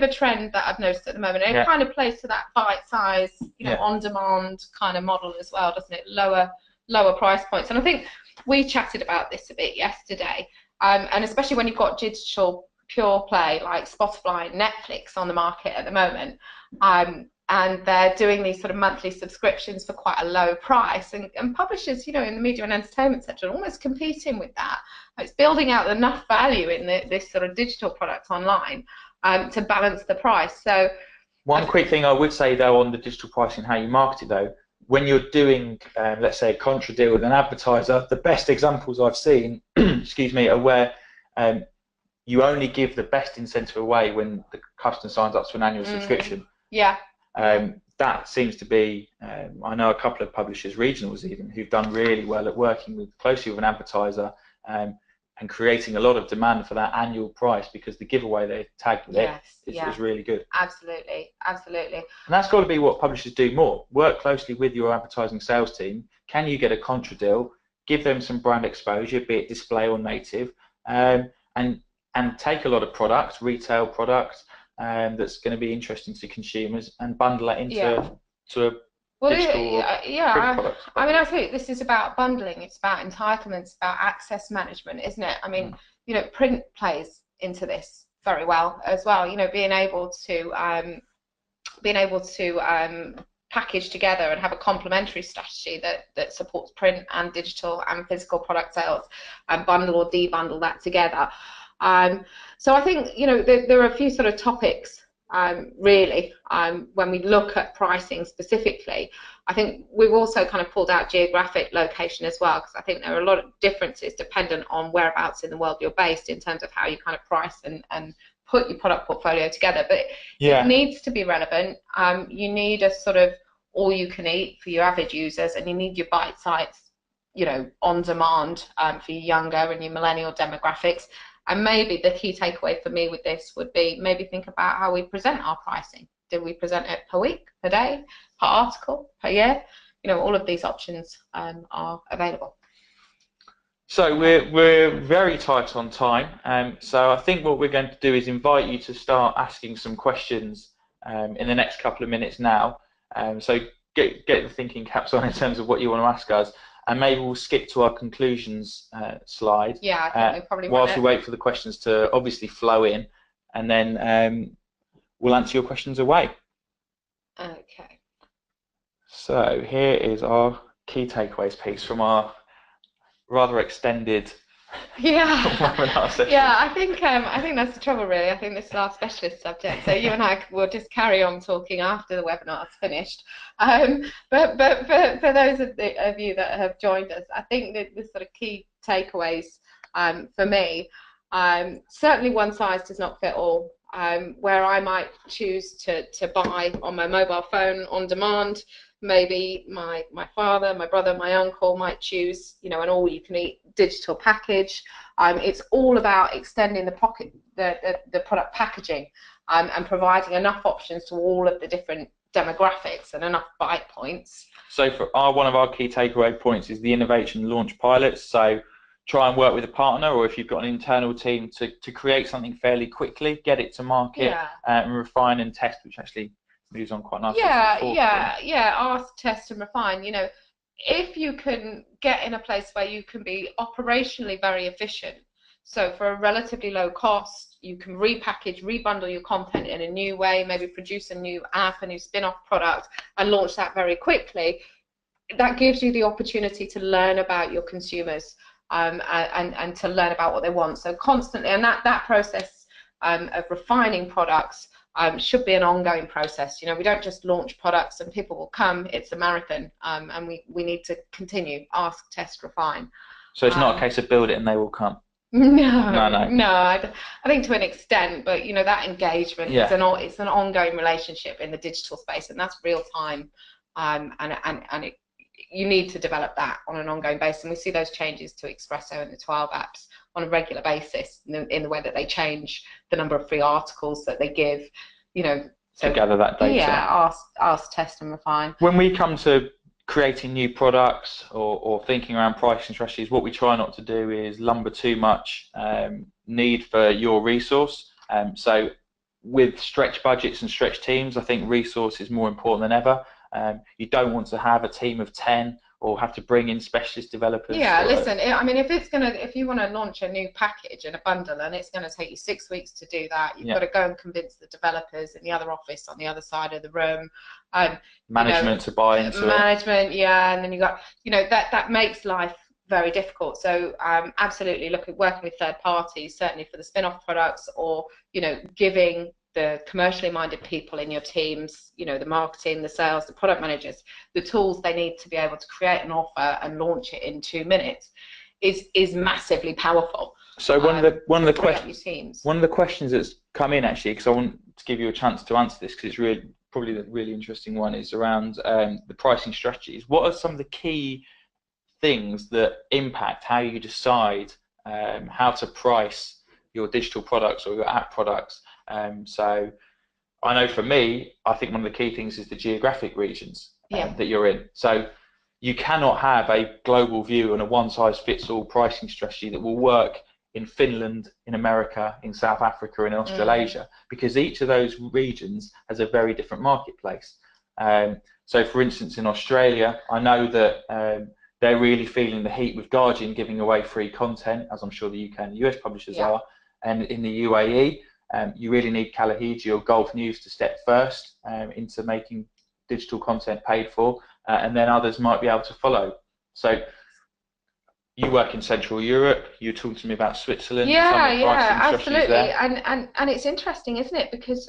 a trend that I've noticed at the moment. And it kind of plays to that bite-size, on-demand kind of model as well, doesn't it? Lower price points. And I think we chatted about this a bit yesterday, and especially when you've got digital pure play like Spotify and Netflix on the market at the moment, and they're doing these sort of monthly subscriptions for quite a low price, and publishers, in the media and entertainment sector are almost competing with that. It's building out enough value in this sort of digital product online to balance the price. So one quick thing I would say though on the digital pricing, how you market it though, when you're doing, let's say, a contra deal with an advertiser, the best examples I've seen, excuse me, are where you only give the best incentive away when the customer signs up to an annual subscription. Yeah. That seems to be, I know a couple of publishers, regionals even, who've done really well at working closely with an advertiser and creating a lot of demand for that annual price because the giveaway they tagged with is really good. Absolutely. And that's got to be what publishers do more. Work closely with your advertising sales team. Can you get a contra deal? Give them some brand exposure, be it display or native, and take a lot of products, retail products, that's going to be interesting to consumers and bundle that into a digital print product. I mean, I think this is about bundling. It's about entitlements, about access management, isn't it? I mean, print plays into this very well as well. You know, being able to package together and have a complementary strategy that supports print and digital and physical product sales, and bundle or debundle that together. So I think, you know, there are a few sort of topics really when we look at pricing specifically. I think we've also kind of pulled out geographic location as well, because I think there are a lot of differences dependent on whereabouts in the world you're based in terms of how you kind of price and put your product portfolio together. But it needs to be relevant. You need a sort of all you can eat for your average users, and you need your bite size, you know, on demand for your younger and your millennial demographics. And maybe the key takeaway for me with this would be maybe think about how we present our pricing. Do we present it per week, per day, per article, per year? You know, all of these options are available. So we're very tight on time, so I think what we're going to do is invite you to start asking some questions in the next couple of minutes now. So get the thinking caps on in terms of what you want to ask us, and maybe we'll skip to our conclusions slide. Yeah, I think we probably whilst we wait for the questions to obviously flow in, and then we'll answer your questions away. Okay. So here is our key takeaways piece from our rather extended webinar session. Yeah, I think that's the trouble really. I think this is our specialist subject, so you and I will just carry on talking after the webinar's finished. But for those of you that have joined us, I think that the sort of key takeaways for me, certainly one size does not fit all. Where I might choose to buy on my mobile phone on demand, maybe my father, my brother, my uncle might choose, you know, an all-you-can-eat digital package. It's all about extending the product packaging and providing enough options to all of the different demographics and enough bite points. So for one of our key takeaway points is the innovation launch pilots. So try and work with a partner, or if you've got an internal team, to create something fairly quickly, get it to market, and refine and test, which actually moves on quite nicely. Ask, test, and refine. You know, if you can get in a place where you can be operationally very efficient, so for a relatively low cost, you can repackage, rebundle your content in a new way, maybe produce a new app, a new spin-off product, and launch that very quickly. That gives you the opportunity to learn about your consumers and to learn about what they want. So constantly, and that process of refining products should be an ongoing process. You know, we don't just launch products and people will come. It's a marathon, and we need to continue, ask, test, refine. So it's not a case of build it and they will come. No. I think to an extent, but you know, that engagement is it's an ongoing relationship in the digital space, and that's real time, and you need to develop that on an ongoing basis. And we see those changes to Espresso and the 12 apps on a regular basis in the way that they change the number of free articles that they give, you know. So, to gather that data. Yeah, ask, test, and refine. When we come to creating new products or thinking around pricing strategies, what we try not to do is lumber too much need for your resource. So with stretch budgets and stretch teams, I think resource is more important than ever. You don't want to have a team of 10 or have to bring in specialist developers. Yeah, listen, I mean, if you want to launch a new package in a bundle and it's going to take you 6 weeks to do that, you've got to go and convince the developers in the other office on the other side of the room. Management to buy into it. And then you got, you know, that makes life very difficult. So absolutely look at working with third parties, certainly for the spin-off products, or, you know, giving the commercially minded people in your teams, you know, the marketing, the sales, the product managers, the tools they need to be able to create an offer and launch it in 2 minutes is massively powerful. So one of the questions that's come in, actually, because I want to give you a chance to answer this, because it's probably the really interesting one, is around the pricing strategies. What are some of the key things that impact how you decide how to price your digital products or your app products? So I know for me, I think one of the key things is the geographic regions that you're in. So you cannot have a global view and a one-size-fits-all pricing strategy that will work in Finland, in America, in South Africa, and in Australasia, because each of those regions has a very different marketplace. So for instance, in Australia, I know that they're really feeling the heat with Guardian giving away free content, as I'm sure the UK and the US publishers are, and in the UAE, you really need Kalahiji or Golf News to step first into making digital content paid for, and then others might be able to follow. So you work in Central Europe. You're talking to me about Switzerland. Yeah, absolutely. And it's interesting, isn't it? Because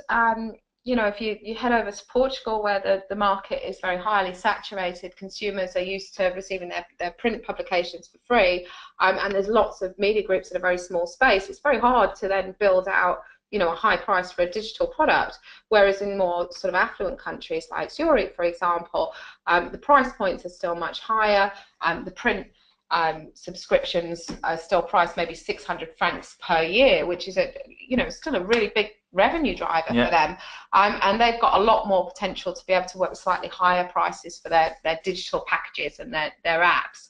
you know, if you head over to Portugal, where the market is very highly saturated, consumers are used to receiving their print publications for free, and there's lots of media groups in a very small space. It's very hard to then build out, you know, a high price for a digital product. Whereas in more sort of affluent countries like Zurich, for example, the price points are still much higher. The print subscriptions are still priced maybe 600 francs per year, which is still a really big revenue driver for them, and they've got a lot more potential to be able to work with slightly higher prices for their digital packages and their apps.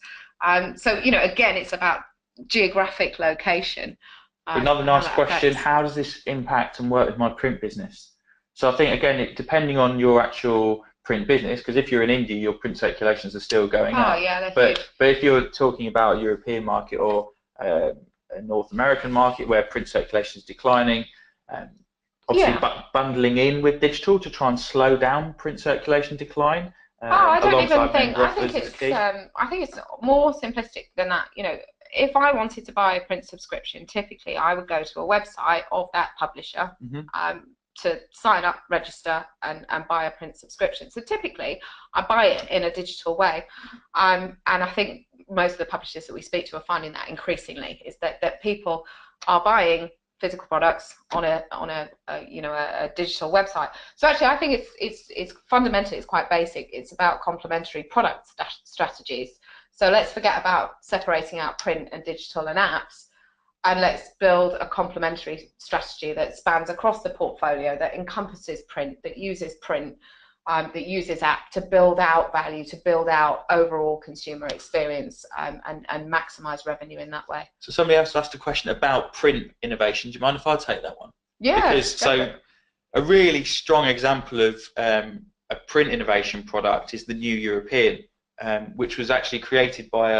So, you know, again, it's about geographic location. Another nice question: how does this impact and work with my print business? So I think, again, depending on your actual print business, because if you're in India, your print circulations are still going up. But if you're talking about a European market or a North American market where print circulation is declining, obviously bundling in with digital to try and slow down print circulation decline. I don't even think. I think it's more simplistic than that. You know, if I wanted to buy a print subscription, typically I would go to a website of that publisher. To sign up, register, and buy a print subscription. So typically, I buy it in a digital way, and I think most of the publishers that we speak to are finding that increasingly is that people are buying physical products on a digital website. So actually, I think it's fundamentally it's quite basic. It's about complementary product strategies. So let's forget about separating out print and digital and apps, and let's build a complementary strategy that spans across the portfolio, that encompasses print, that uses app to build out value, to build out overall consumer experience, and maximize revenue in that way. So somebody else asked a question about print innovation. Do you mind if I take that one? Yeah. Because a really strong example of a print innovation product is the New European, which was actually created by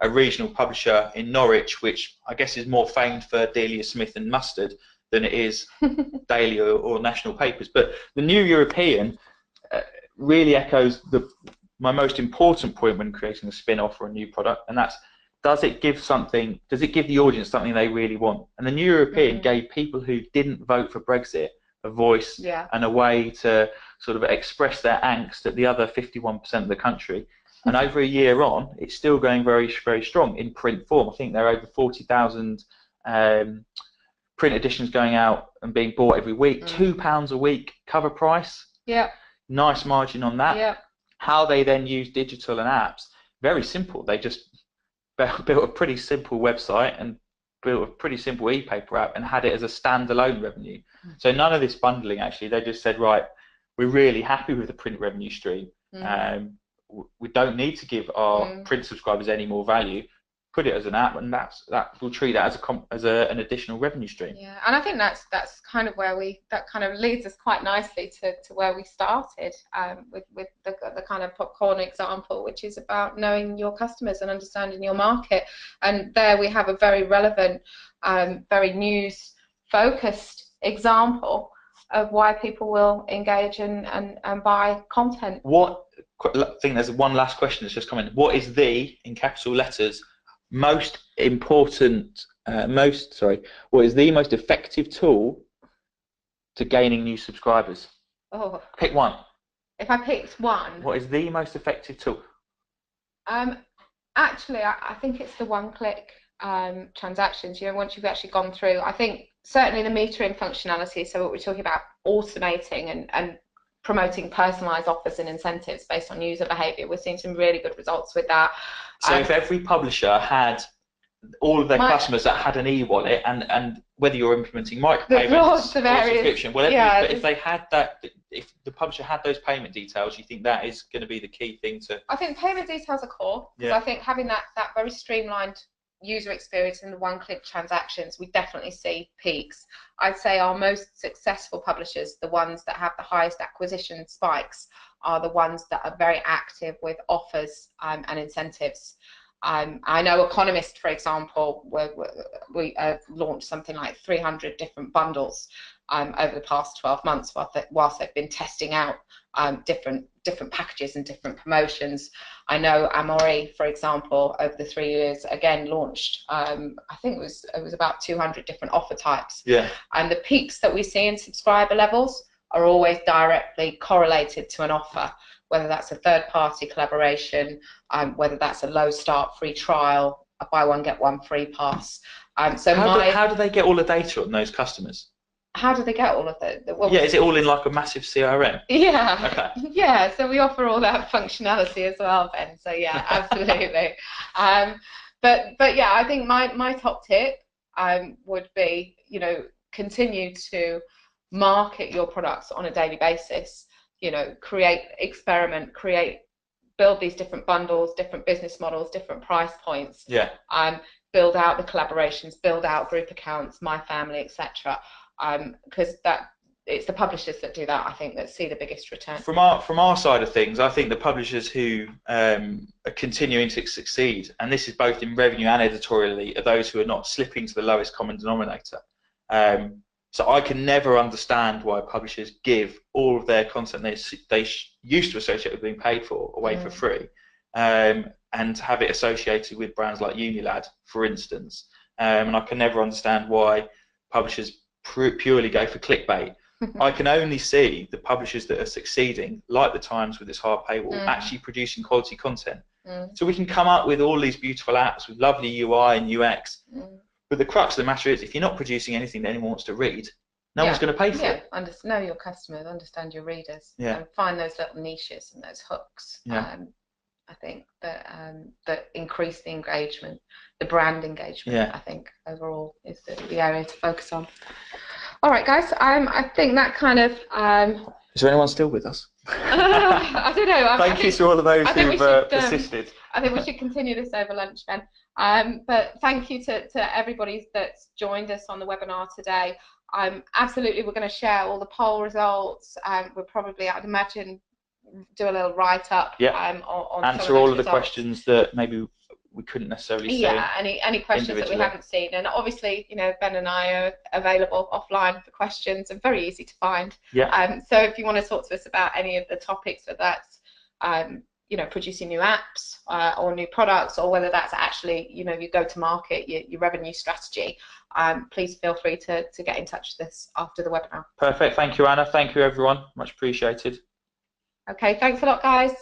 a regional publisher in Norwich, which I guess is more famed for Delia Smith and mustard than it is daily or national papers. But the New European really echoes my most important point when creating a spin-off or a new product, and that's, does it give the audience something they really want? And the New European gave people who didn't vote for Brexit a voice and a way to sort of express their angst at the other 51% of the country. And over a year on, it's still going very, very strong in print form. I think there are over 40,000 print editions going out and being bought every week. £2 a week cover price. Yeah. Nice margin on that. Yeah. How they then use digital and apps, very simple. They just built a pretty simple website and built a pretty simple e-paper app and had it as a standalone revenue. So none of this bundling, actually. They just said, right, we're really happy with the print revenue stream. We don't need to give our print subscribers any more value. Put it as an app, and we'll treat that as an additional revenue stream. Yeah, and I think that's kind of where that kind of leads us quite nicely to where we started with the kind of popcorn example, which is about knowing your customers and understanding your market. And there we have a very relevant, very news focused example of why people will engage and buy content. I think there's one last question that's just come in. What is in capital letters, what is the most effective tool to gaining new subscribers? Oh. Pick one. If I picked one. What is the most effective tool? Actually, I think it's the one-click transactions. You know, once you've actually gone through, I think certainly the metering functionality. So what we're talking about, automating and promoting personalized offers and incentives based on user behavior. We're seeing some really good results with that. So if every publisher had all of their customers that had an e-wallet, and whether you're implementing micropayments or subscription, whatever, but if they had that, if the publisher had those payment details, you think that is going to be the key thing to? I think payment details are core. Yeah. I think having that very streamlined user experience in the one-click transactions, we definitely see peaks. I'd say our most successful publishers, the ones that have the highest acquisition spikes, are the ones that are very active with offers and incentives. I know Economist, for example, we launched something like 300 different bundles over the past 12 months whilst they've been testing out different packages and different promotions. I know Amori, for example, over the 3 years, again launched, I think it was about 200 different offer types. Yeah. And the peaks that we see in subscriber levels are always directly correlated to an offer, whether that's a third-party collaboration, whether that's a low start free trial, a buy one get one free pass. So how do they get all the data on those customers? How do they get all of it? Well, yeah, is it all in like a massive CRM? Yeah. Okay. Yeah, so we offer all that functionality as well, Ben. So yeah, absolutely. But yeah, I think my top tip would be, continue to market your products on a daily basis. Create, experiment, build these different bundles, different business models, different price points. Yeah. Build out the collaborations, build out group accounts, My Family, etc. Because it's the publishers that do that, I think, that see the biggest return. From our side of things, I think the publishers who are continuing to succeed, and this is both in revenue and editorially, are those who are not slipping to the lowest common denominator. So I can never understand why publishers give all of their content they used to associate with being paid for away for free, and have it associated with brands like Unilad, for instance. And I can never understand why publishers purely go for clickbait. I can only see the publishers that are succeeding, like the Times with its hard paywall, actually producing quality content. So we can come up with all these beautiful apps with lovely UI and UX, but the crux of the matter is, if you're not producing anything that anyone wants to read, no one's going to pay for it. Know your customers, understand your readers, and find those little niches and those hooks. I think that increase the engagement, the brand engagement. I think overall is the area to focus on. All right, guys. I think that kind of. Is there anyone still with us? I don't know. Thank you to all of those who've persisted. I think we should continue this over lunch, Ben. But thank you to everybody that's joined us on the webinar today. Absolutely, we're going to share all the poll results. We'll probably, I'd imagine, do a little write-up. On answer all of the questions that maybe we couldn't necessarily see. Any questions that we haven't seen, and obviously, Ben and I are available offline for questions and very easy to find. So if you want to talk to us about any of the topics, whether that's producing new apps or new products, or whether that's actually your go-to-market, your revenue strategy, please feel free to get in touch with us after the webinar. Perfect. Thank you, Anna. Thank you, everyone. Much appreciated. Okay. Thanks a lot, guys.